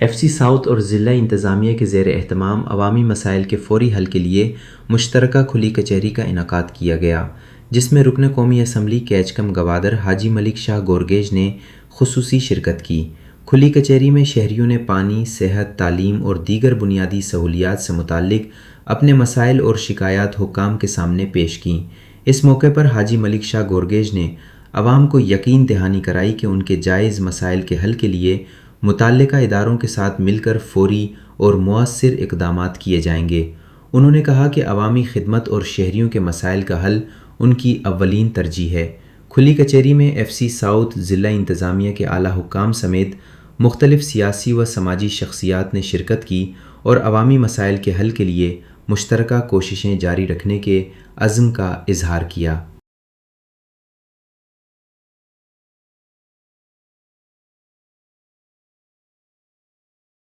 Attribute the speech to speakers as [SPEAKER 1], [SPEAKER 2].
[SPEAKER 1] F C south اور ضلع انتظامیہ کے زیر اہتمام عوامی مسائل کے فوری حل کے لیے مشترکہ کھلی کچہری کا انعقاد کیا گیا، جس میں رکن قومی اسمبلی کیچکم گوادر حاجی ملک شاہ گورگیج نے خصوصی شرکت کی۔ کھلی کچہری میں شہریوں نے پانی، صحت، تعلیم اور دیگر بنیادی سہولیات سے متعلق اپنے مسائل اور شکایات حکام کے سامنے پیش کیں۔ اس موقع پر حاجی ملک شاہ گورگیج نے عوام کو یقین دہانی کرائی کہ ان کے جائز مسائل کے حل کے لیے متعلقہ اداروں کے ساتھ مل کر فوری اور مؤثر اقدامات کیے جائیں گے۔ انہوں نے کہا کہ عوامی خدمت اور شہریوں کے مسائل کا حل ان کی اولین ترجیح ہے۔ کھلی کچہری میں ایف سی ساؤتھ ضلع انتظامیہ کے اعلیٰ حکام سمیت مختلف سیاسی و سماجی شخصیات نے شرکت کی اور عوامی مسائل کے حل کے لیے مشترکہ کوششیں جاری رکھنے کے عزم کا اظہار کیا۔